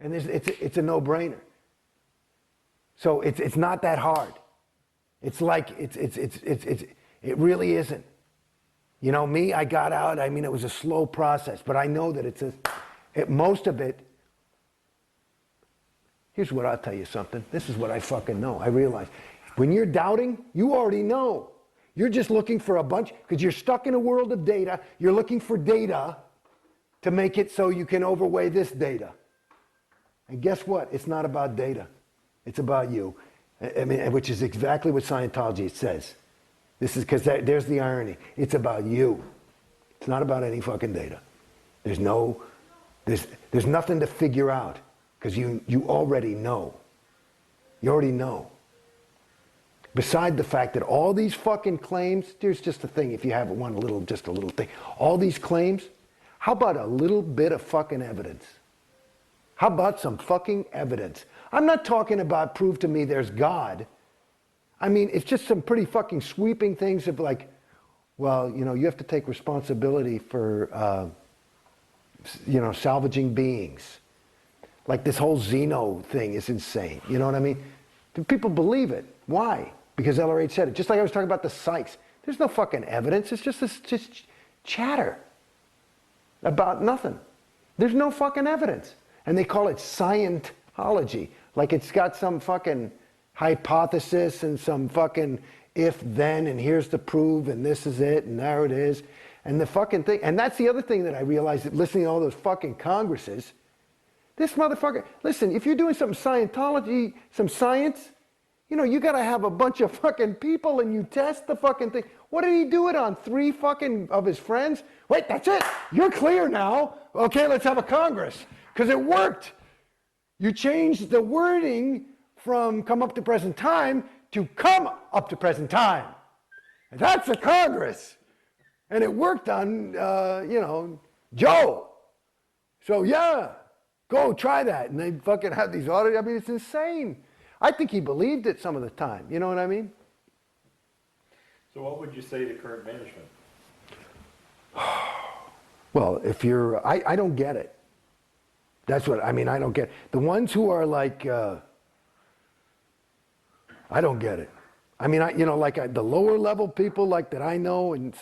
And it's a no-brainer. So it's not that hard. It's like, it really isn't. You know, me, I got out, I mean, it was a slow process, but I know that most of it, here's what I'll tell you something. This is what I fucking know. I realize when you're doubting, you already know. You're just looking for a bunch, because you're stuck in a world of data. You're looking for data to make it so you can overweigh this data. And guess what? It's not about data. It's about you. I mean, which is exactly what Scientology says. This is because there's the irony. It's about you. It's not about any fucking data. There's nothing to figure out because you already know. You already know. Beside the fact that all these fucking claims, there's just a thing, if you have just a little thing. All these claims, how about a little bit of fucking evidence? How about some fucking evidence? I'm not talking about prove to me there's God. I mean, it's just some pretty fucking sweeping things of like, well, you know, you have to take responsibility for, you know, salvaging beings. Like this whole Xeno thing is insane. You know what I mean? Do people believe it? Why? Because LRH said it. Just like I was talking about the psychs. There's no fucking evidence. It's just chatter about nothing. There's no fucking evidence. And they call it Scientology. Like it's got some fucking hypothesis and some fucking if-then and here's the proof and this is it and there it is. And the fucking thing. And that's the other thing that I realized that listening to all those fucking congresses. This motherfucker, listen, if you're doing some Scientology, some science, you know, you got to have a bunch of fucking people and you test the fucking thing. What did he do it on? 3 fucking of his friends? Wait, that's it. You're clear now. Okay, let's have a Congress. Because it worked. You changed the wording from come up to present time to come up to present time. And that's a Congress. And it worked on, you know, Joe. So yeah, go try that. And they fucking have these audits. I mean, it's insane. I think he believed it some of the time. You know what I mean? So what would you say to current management? Well, if you're, I don't get it. That's what, I mean, I don't get it. The ones who are like, I don't get it. I mean, you know, like the lower level people like that I know in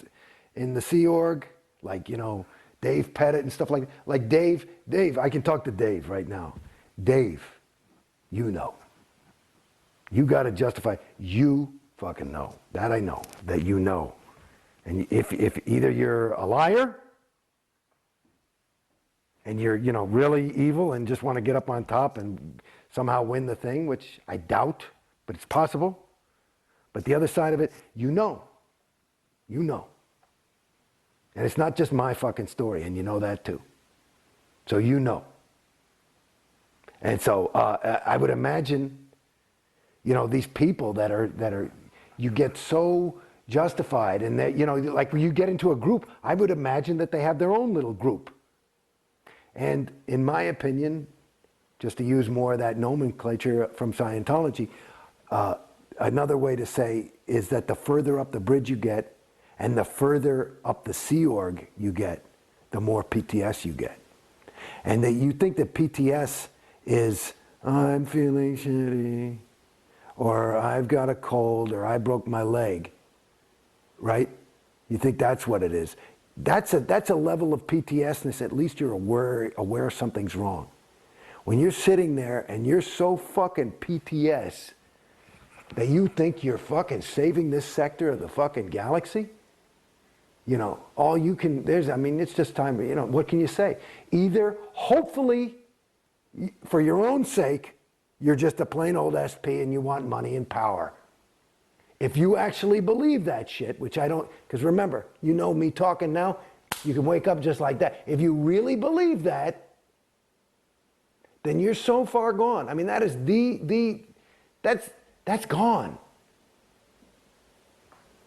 the Sea Org, like, you know, Dave Pettit and stuff like that. Like Dave, I can talk to Dave right now. Dave, you know. You got to justify, you fucking know. That I know, that you know. And if either you're a liar and you're, you know, really evil and just want to get up on top and somehow win the thing, which I doubt, but it's possible. But the other side of it, you know. You know. And it's not just my fucking story, and you know that too. So you know. And so I would imagine, you know, these people that are, you get so justified and that, you know, like when you get into a group, I would imagine that they have their own little group. And in my opinion, just to use more of that nomenclature from Scientology, another way to say is that the further up the bridge you get and the further up the Sea Org you get, the more PTS you get. And that you think that PTS is, I'm feeling shitty, or I've got a cold, or I broke my leg, right? You think that's what it is. That's a level of PTSness, at least you're aware something's wrong. When you're sitting there and you're so fucking PTS that you think you're fucking saving this sector of the fucking galaxy, you know, all you can, I mean, it's just time, you know, what can you say? Either, hopefully, for your own sake, you're just a plain old SP and you want money and power. If you actually believe that shit, which I don't, because remember, you know me talking now, you can wake up just like that. If you really believe that, then you're so far gone. I mean, that is that's gone.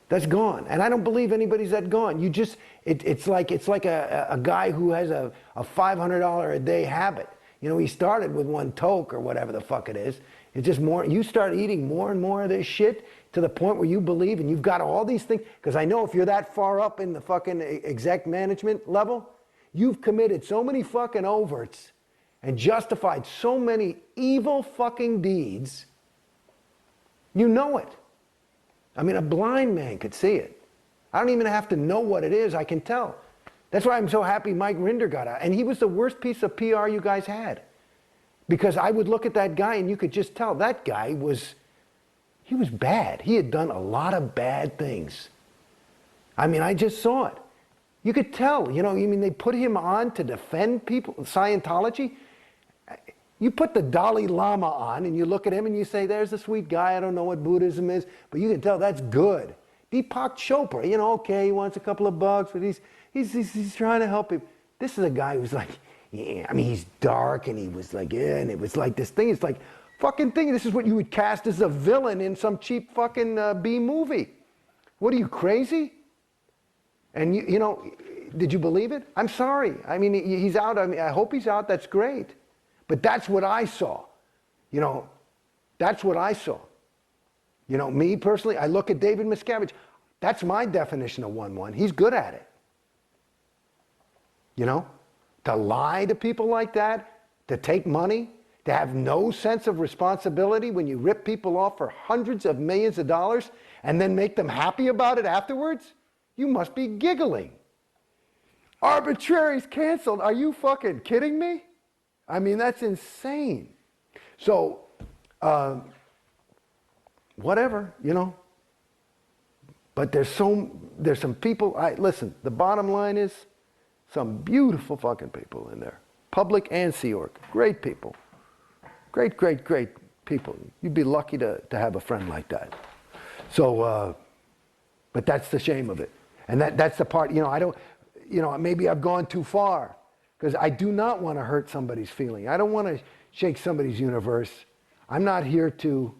That's gone. And I don't believe anybody's that gone. You just, it's like a guy who has a $500 a day habit. You know, he started with 1 toke or whatever the fuck it is. It's just more, you start eating more and more of this shit to the point where you believe and you've got all these things. Because I know if you're that far up in the fucking exec management level, you've committed so many fucking overts and justified so many evil fucking deeds, you know it. I mean, a blind man could see it. I don't even have to know what it is, I can tell. That's why I'm so happy Mike Rinder got out. And he was the worst piece of PR you guys had. Because I would look at that guy and you could just tell that guy was bad. He had done a lot of bad things. I mean, I just saw it. You could tell, you know, I mean, they put him on to defend people, Scientology. You put the Dalai Lama on and you look at him and you say, there's a sweet guy, I don't know what Buddhism is, but you can tell that's good. Deepak Chopra, you know, okay, he wants a couple of bucks, but he's trying to help him. This is a guy who's like, yeah, I mean, he's dark and he was like, yeah, and it was like this thing, it's like, fucking thing, this is what you would cast as a villain in some cheap fucking B movie. What are you, crazy? And you know, did you believe it? I'm sorry. I mean, he's out. I mean, I hope he's out. That's great. But that's what I saw. You know, that's what I saw. You know, me personally, I look at David Miscavige. That's my definition of 1-1. He's good at it. You know, to lie to people like that, to take money, to have no sense of responsibility when you rip people off for hundreds of millions of dollars and then make them happy about it afterwards? You must be giggling. Arbitrary's canceled. Are you fucking kidding me? I mean, that's insane. So, whatever, you know. But there's some people, listen, the bottom line is some beautiful fucking people in there. Public and Sea Org. Great people. Great, great, great people. You'd be lucky to have a friend like that. So, but that's the shame of it. And that's the part, you know, I don't, you know, maybe I've gone too far because I do not want to hurt somebody's feeling. I don't want to shake somebody's universe. I'm not here to,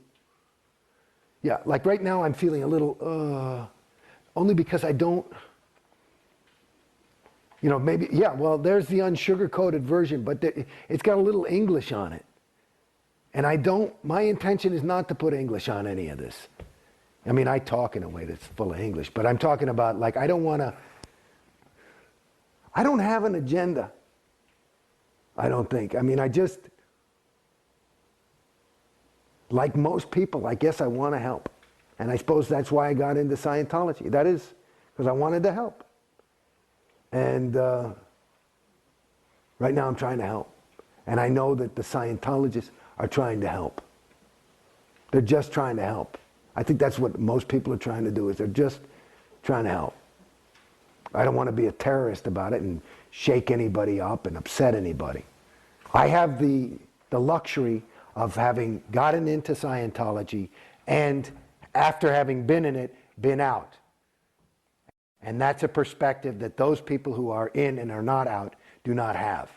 yeah, like right now I'm feeling a little, only because I don't, you know, maybe, yeah, well, there's the unsugar-coated version, but it's got a little English on it. And my intention is not to put English on any of this. I mean, I talk in a way that's full of English, but I'm talking about, like, I don't have an agenda. I don't think. I mean, like most people, I guess I want to help. And I suppose that's why I got into Scientology. That is because I wanted to help. And right now I'm trying to help. And I know that the Scientologists are trying to help. They're just trying to help. I think that's what most people are trying to do, is they're just trying to help. I don't want to be a terrorist about it and shake anybody up and upset anybody. I have the luxury of having gotten into Scientology and after having been in it, been out. And that's a perspective that those people who are in and are not out do not have.